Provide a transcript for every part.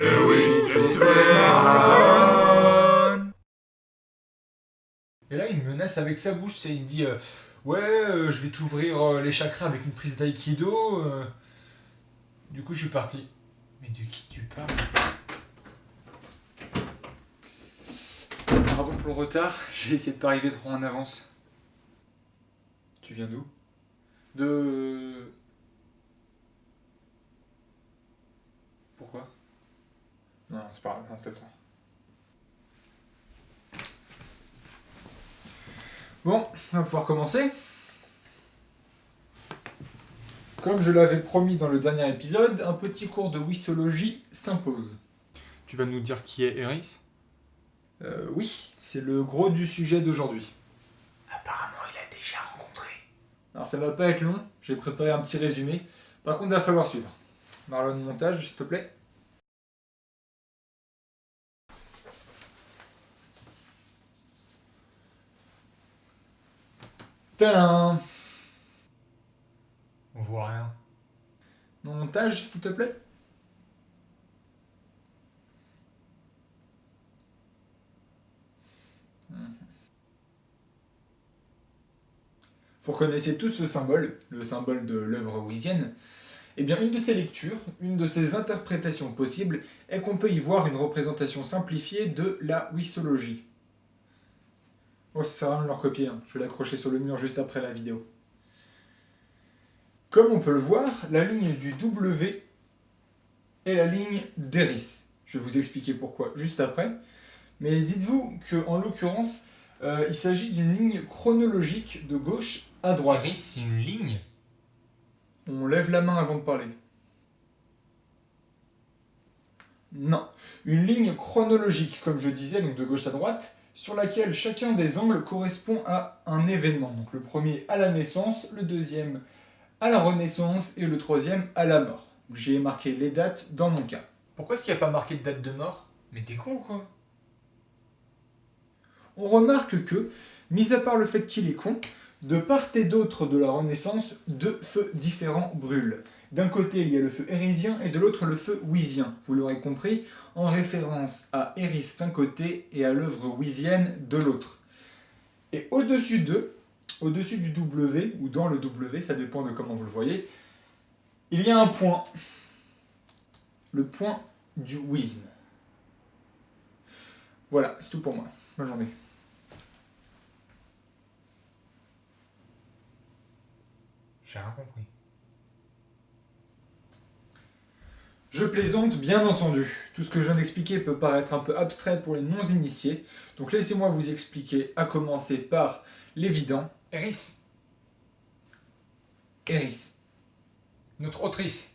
Lewis Hamilton. Et là, il me menace avec sa bouche, il me dit ouais, je vais t'ouvrir les chakras avec une prise d'aïkido. Du coup, je suis parti. Mais de qui tu parles? Pardon pour le retard, j'ai essayé de pas arriver trop en avance. Tu viens d'où? De... Pourquoi? Non, c'est pas grave, installe-toi. Bon, on va pouvoir commencer. Comme je l'avais promis dans le dernier épisode, un petit cours de wissologie s'impose. Tu vas nous dire qui est Eris? Oui, c'est le gros du sujet d'aujourd'hui. Apparemment, il a déjà rencontré. Alors ça va pas être long, j'ai préparé un petit résumé. Par contre, il va falloir suivre. Marlon, montage, s'il te plaît. Tadam! On voit rien. Montage, s'il te plaît. Vous reconnaissez tous ce symbole, le symbole de l'œuvre wisienne. Eh bien, une de ces lectures, une de ces interprétations possibles, est qu'on peut y voir une représentation simplifiée de la wissologie. Oh, ça sert à rien de leur copier, hein. Je vais l'accrocher sur le mur juste après la vidéo. Comme on peut le voir, la ligne du W est la ligne d'Eris. Je vais vous expliquer pourquoi juste après. Mais dites-vous qu'en l'occurrence, il s'agit d'une ligne chronologique de gauche à droite. Eris, c'est une ligne. On lève la main avant de parler. Non. Une ligne chronologique, comme je disais, donc de gauche à droite, sur laquelle chacun des angles correspond à un événement. Donc le premier à la naissance, le deuxième à la renaissance et le troisième à la mort. J'ai marqué les dates dans mon cas. Pourquoi est-ce qu'il n'y a pas marqué de date de mort? Mais t'es con ou quoi? On remarque que, mis à part le fait qu'il est con, de part et d'autre de la Renaissance, deux feux différents brûlent. D'un côté, il y a le feu érisien et de l'autre le feu wisien, vous l'aurez compris, en référence à Eris d'un côté et à l'œuvre wisienne de l'autre. Et au-dessus d'eux, au-dessus du W, ou dans le W, ça dépend de comment vous le voyez, il y a un point. Le point du wisme. Voilà, c'est tout pour moi. Bonne journée. J'ai rien compris. Je plaisante, bien entendu. Tout ce que je viens d'expliquer peut paraître un peu abstrait pour les non-initiés, donc laissez-moi vous expliquer, à commencer par l'évident. Eris, Eris, notre autrice.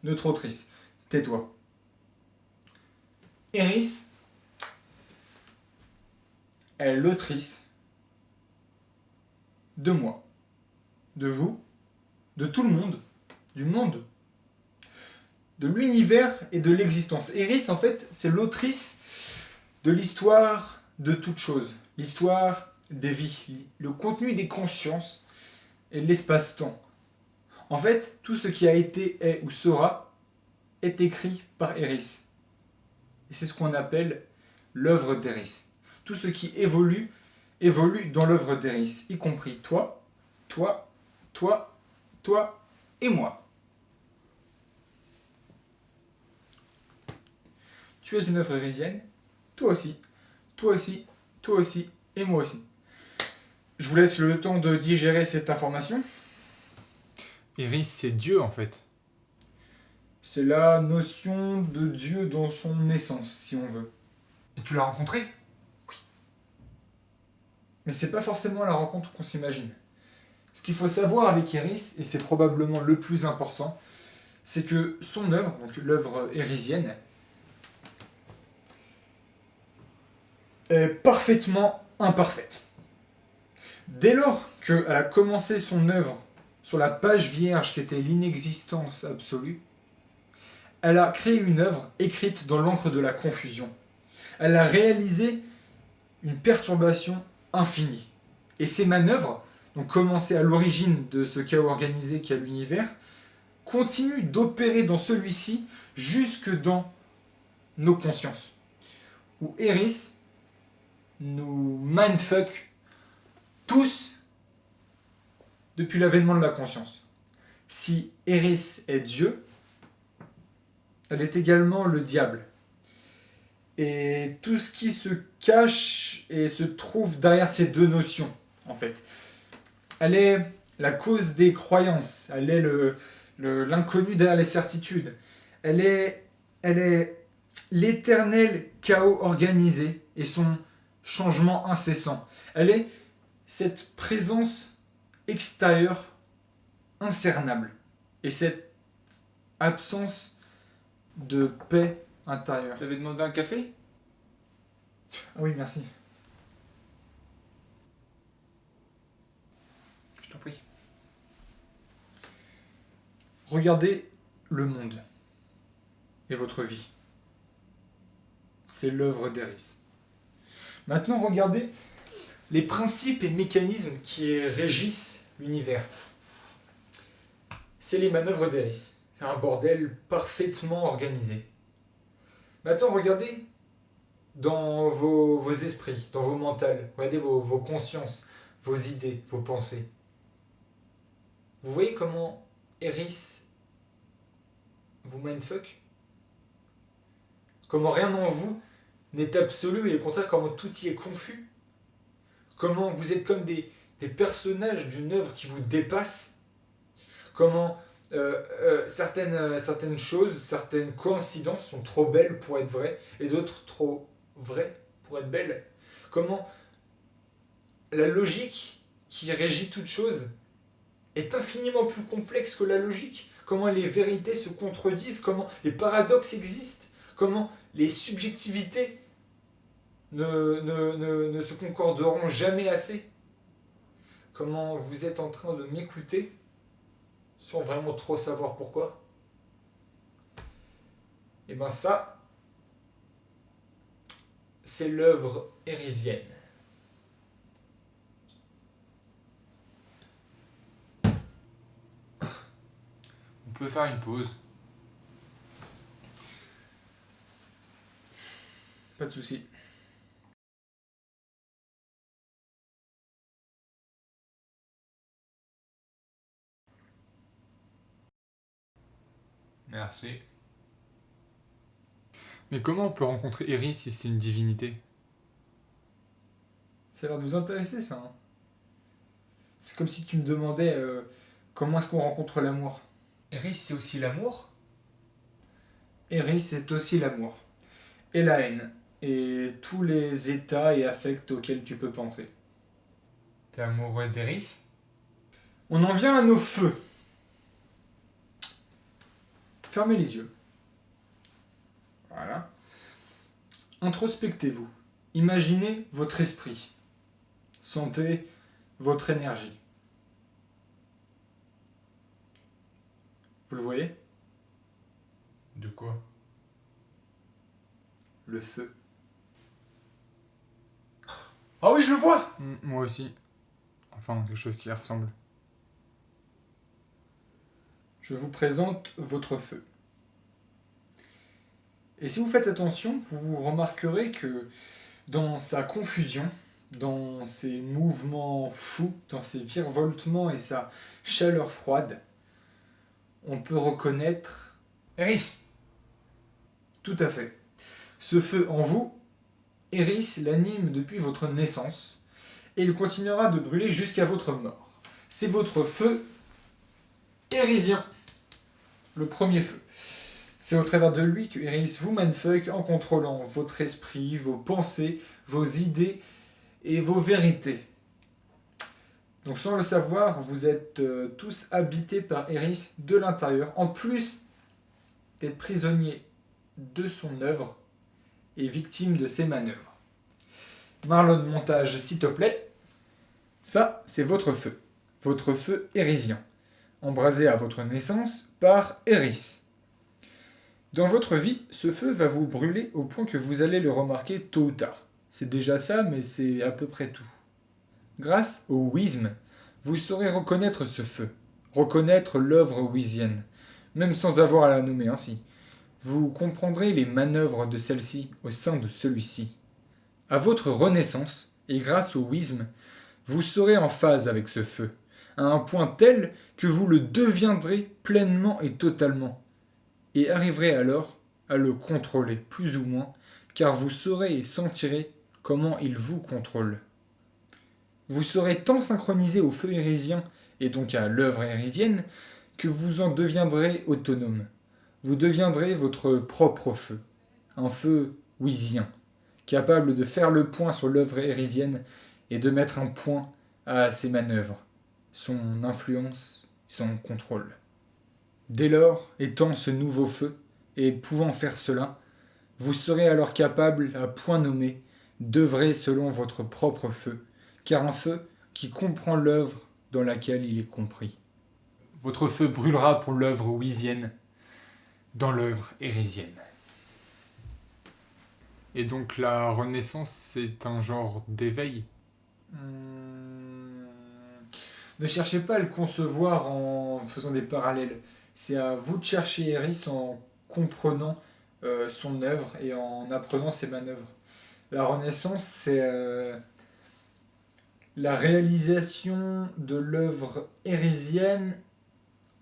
notre autrice. Tais-toi. Eris est l'autrice de moi, de vous, de tout le monde, du monde, de l'univers et de l'existence. Eris, en fait, c'est l'autrice de l'histoire de toute chose, l'histoire des vies, le contenu des consciences et de l'espace-temps. En fait, tout ce qui a été, est ou sera est écrit par Eris. Et c'est ce qu'on appelle l'œuvre d'Eris. Tout ce qui évolue, évolue dans l'œuvre d'Eris, y compris toi, toi, toi, toi et moi. Tu es une œuvre érisienne, toi aussi, toi aussi, toi aussi et moi aussi. Je vous laisse le temps de digérer cette information. Eris, c'est Dieu en fait. C'est la notion de Dieu dans son essence, si on veut. Et tu l'as rencontré? Mais c'est pas forcément la rencontre qu'on s'imagine. Ce qu'il faut savoir avec Eris, et c'est probablement le plus important, c'est que son œuvre, donc l'œuvre érisienne, est parfaitement imparfaite. Dès lors qu'elle a commencé son œuvre sur la page vierge qui était l'inexistence absolue, elle a créé une œuvre écrite dans l'encre de la confusion. Elle a réalisé une perturbation infinie. Et ces manœuvres, donc commencées à l'origine de ce chaos organisé qu'est l'univers, continuent d'opérer dans celui-ci jusque dans nos consciences. Où Eris nous mindfuck tous depuis l'avènement de la conscience. Si Eris est Dieu, elle est également le diable. Et tout ce qui se cache et se trouve derrière ces deux notions, en fait. Elle est la cause des croyances, elle est l'inconnu derrière les certitudes. Elle est l'éternel chaos organisé et son changement incessant. Elle est cette présence extérieure incernable et cette absence de paix intérieure. Tu avais demandé un café? Ah oui, merci. Je t'en prie. Regardez le monde et votre vie. C'est l'œuvre d'Eris. Maintenant, regardez les principes et mécanismes qui régissent l'univers. C'est les manœuvres d'Eris. C'est un bordel parfaitement organisé. Maintenant, regardez dans vos esprits, dans vos mentales. Regardez vos consciences, vos idées, vos pensées. Vous voyez comment Eris vous mindfuck? Comment rien en vous n'est absolu et au contraire comment tout y est confus? Comment vous êtes comme des personnages d'une œuvre qui vous dépasse? Comment certaines choses, certaines coïncidences sont trop belles pour être vraies et d'autres trop vraies pour être belles? Comment la logique qui régit toute chose est infiniment plus complexe que la logique? Comment les vérités se contredisent? Comment les paradoxes existent? Comment les subjectivités ne se concorderont jamais assez? Comment vous êtes en train de m'écouter sans vraiment trop savoir pourquoi? Et bien ça, c'est l'œuvre érisienne. On peut faire une pause. Pas de souci. Merci. Mais comment on peut rencontrer Eris si c'est une divinité? Ça a l'air de vous intéresser, ça. Hein. C'est comme si tu me demandais comment est-ce qu'on rencontre l'amour. Eris, c'est aussi l'amour? Eris, c'est aussi l'amour. Et la haine. Et tous les états et affects auxquels tu peux penser. T'es amoureux d'Eris? On en vient à nos feux. Fermez les yeux. Voilà. Introspectez-vous. Imaginez votre esprit. Sentez votre énergie. Vous le voyez? De quoi? Le feu. Ah oui, je le vois! Moi aussi. Enfin, quelque chose qui y ressemble. Je vous présente votre feu. Et si vous faites attention, vous remarquerez que dans sa confusion, dans ses mouvements fous, dans ses virevoltements et sa chaleur froide, on peut reconnaître Eris! tout à fait. Ce feu en vous, Eris l'anime depuis votre naissance et il continuera de brûler jusqu'à votre mort. C'est votre feu érisien, le premier feu. C'est au travers de lui que Eris vous mindfuck en contrôlant votre esprit, vos pensées, vos idées et vos vérités. Donc sans le savoir, vous êtes tous habités par Eris de l'intérieur, en plus d'être prisonniers de son œuvre et victime de ses manœuvres. Marlon, montage, s'il te plaît. Ça, c'est votre feu érisien, embrasé à votre naissance par Eris. Dans votre vie, ce feu va vous brûler au point que vous allez le remarquer tôt ou tard. C'est déjà ça, mais c'est à peu près tout. Grâce au wism, vous saurez reconnaître ce feu, reconnaître l'œuvre wisienne, même sans avoir à la nommer ainsi. vous comprendrez les manœuvres de celle-ci au sein de celui-ci. À votre renaissance, et grâce au wisdom, vous serez en phase avec ce feu, à un point tel que vous le deviendrez pleinement et totalement, et arriverez alors à le contrôler, plus ou moins, car vous saurez et sentirez comment il vous contrôle. Vous serez tant synchronisé au feu hérésien, et donc à l'œuvre hérésienne, que vous en deviendrez autonome. Vous deviendrez votre propre feu, un feu wisien, capable de faire le point sur l'œuvre hérésienne et de mettre un point à ses manœuvres, son influence, son contrôle. Dès lors, étant ce nouveau feu, et pouvant faire cela, vous serez alors capable, à point nommé, d'œuvrer selon votre propre feu, car un feu qui comprend l'œuvre dans laquelle il est compris. Votre feu brûlera pour l'œuvre wisienne dans l'œuvre hérésienne. Et donc la renaissance, c'est un genre d'éveil. Ne cherchez pas à le concevoir en faisant des parallèles. C'est à vous de chercher Eris en comprenant son œuvre et en apprenant ses manœuvres. La renaissance, c'est la réalisation de l'œuvre hérésienne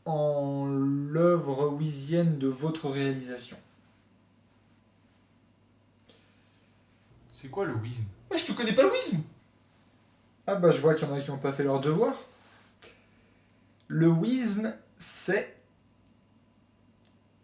en l'œuvre wisienne de votre réalisation. C'est quoi le wisdom? Ouais, je te connais pas le wisdom. Ah bah je vois qu'il y en a qui n'ont pas fait leur devoir. Le wisdom, c'est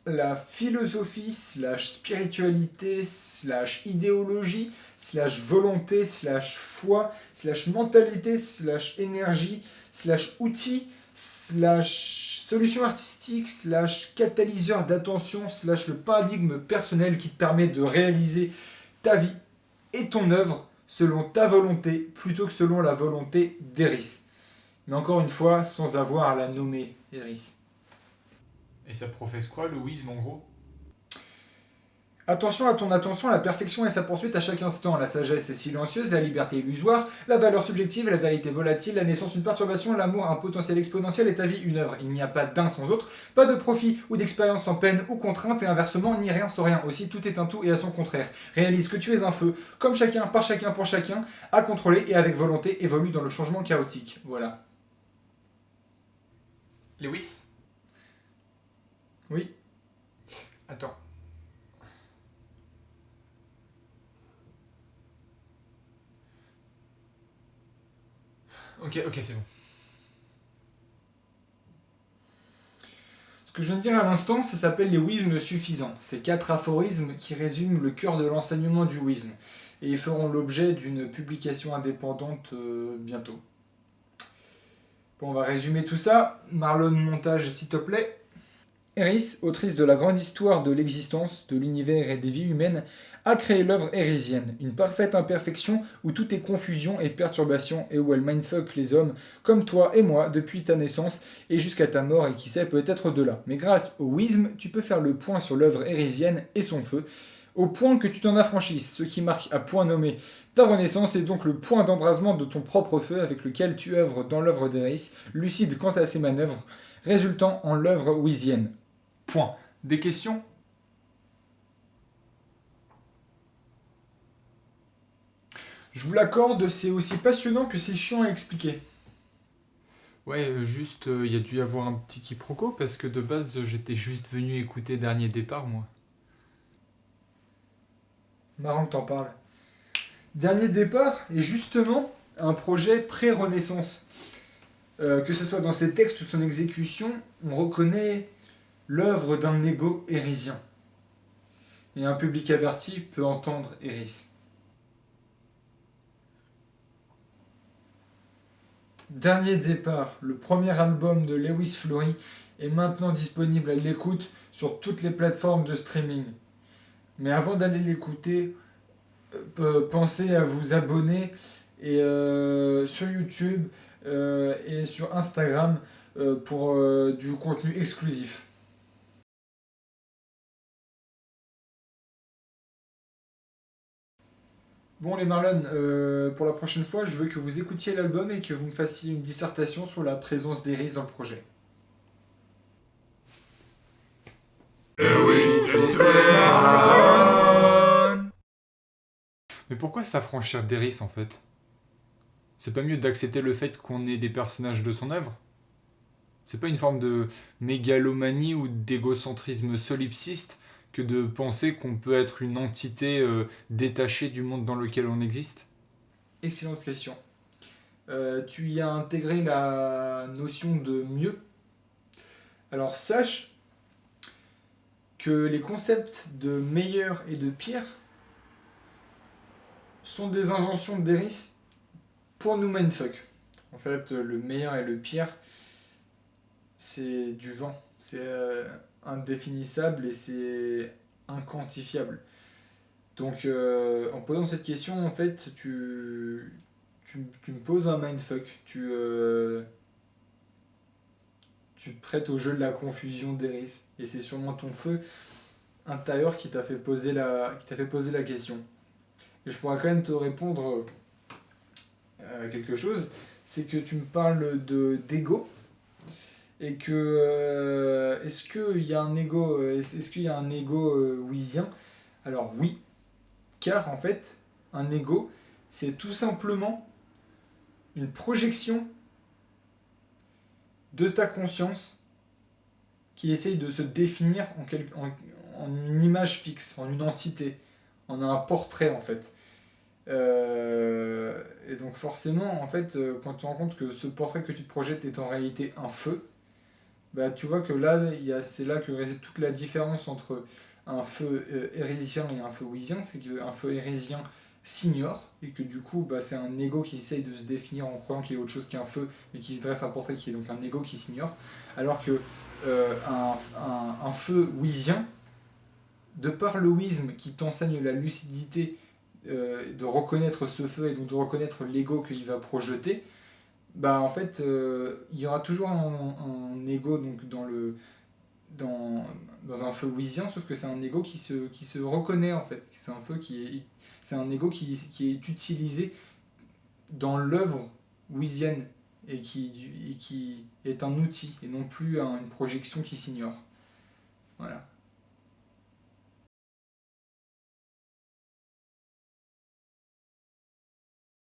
la philosophie, slash spiritualité, slash idéologie, slash volonté, slash foi, slash mentalité, slash énergie, slash outil, slash solution artistique, slash catalyseur d'attention, slash le paradigme personnel qui te permet de réaliser ta vie et ton œuvre selon ta volonté plutôt que selon la volonté d'Eris. Mais encore une fois, sans avoir à la nommer, Eris. Et ça professe quoi le wisdom en gros? Attention à ton attention, la perfection et sa poursuite à chaque instant. La sagesse est silencieuse, la liberté illusoire, la valeur subjective, la vérité volatile, la naissance une perturbation, l'amour un potentiel exponentiel et ta vie une œuvre. Il n'y a pas d'un sans autre, pas de profit ou d'expérience sans peine ou contrainte et inversement, ni rien sans rien. Aussi, tout est un tout et à son contraire. Réalise que tu es un feu, comme chacun, par chacun, pour chacun, à contrôler et avec volonté évolue dans le changement chaotique. Voilà. Lewis? Oui. Attends. Ok, c'est bon. Ce que je viens de dire à l'instant, ça s'appelle les wismes suffisants. C'est 4 aphorismes qui résument le cœur de l'enseignement du wisme. Et ils feront l'objet d'une publication indépendante bientôt. Bon, on va résumer tout ça. Marlon, montage, s'il te plaît. Eris, autrice de la grande histoire de l'existence, de l'univers et des vies humaines, a créé l'œuvre hérésienne, une parfaite imperfection où tout est confusion et perturbation et où elle mindfuck les hommes comme toi et moi depuis ta naissance et jusqu'à ta mort et qui sait peut-être au-delà. Mais grâce au wisdom, tu peux faire le point sur l'œuvre hérésienne et son feu, au point que tu t'en affranchisses, ce qui marque à point nommé ta renaissance est donc le point d'embrasement de ton propre feu avec lequel tu œuvres dans l'œuvre d'Eris, lucide quant à ses manœuvres, résultant en l'œuvre wisienne. Point. Des questions? Je vous l'accorde, c'est aussi passionnant que c'est chiant à expliquer. Ouais, juste, il y a dû y avoir un petit quiproquo parce que de base, j'étais juste venu écouter Dernier Départ, moi. Marrant que t'en parles. Dernier Départ est justement un projet pré-Renaissance. Que ce soit dans ses textes ou son exécution, on reconnaît l'œuvre d'un égo hérésien. Et un public averti peut entendre Eris. Dernier Départ, le premier album de Lewis Flory, est maintenant disponible à l'écoute sur toutes les plateformes de streaming. Mais avant d'aller l'écouter, pensez à vous abonner et, sur YouTube et sur Instagram pour du contenu exclusif. Bon les Marlon, pour la prochaine fois, je veux que vous écoutiez l'album et que vous me fassiez une dissertation sur la présence d'Eris dans le projet. Lewis. Mais pourquoi s'affranchir d'Eris en fait? C'est pas mieux d'accepter le fait qu'on est des personnages de son œuvre? C'est pas une forme de mégalomanie ou d'égocentrisme solipsiste que de penser qu'on peut être une entité détachée du monde dans lequel on existe? Excellente question. Tu y as intégré la notion de mieux. Alors sache que les concepts de meilleur et de pire sont des inventions d'Eris pour nous mindfuck. En fait, le meilleur et le pire, c'est du vent. C'est indéfinissable et c'est inquantifiable. Donc, en posant cette question, en fait, tu me poses un mindfuck. Tu te prêtes au jeu de la confusion d'Eris. Et c'est sûrement ton feu intérieur qui t'a fait poser la question. Et je pourrais quand même te répondre quelque chose. C'est que tu me parles d'ego. Et que est-ce qu'il y a un ego wheezien? Alors oui, car en fait, un ego, c'est tout simplement une projection de ta conscience qui essaye de se définir en une image fixe, en une entité, en un portrait en fait. Et donc forcément, en fait, quand tu te rends compte que ce portrait que tu te projettes est en réalité un feu, bah, tu vois que là, c'est là que réside toute la différence entre un feu hérésien et un feu wheezien, c'est qu'un feu hérésien s'ignore, et que du coup, bah, c'est un ego qui essaye de se définir en croyant qu'il est autre chose qu'un feu, mais qui dresse un portrait qui est donc un ego qui s'ignore, alors que un feu wheezien, de par le wheezm qui t'enseigne la lucidité de reconnaître ce feu et donc de reconnaître l'ego qu'il va projeter, bah en fait il y aura toujours un ego donc dans un feu wheezien, sauf que c'est un ego qui se reconnaît en fait. C'est un ego qui est utilisé dans l'œuvre wheezienne et qui est un outil et non plus une projection qui s'ignore. Voilà.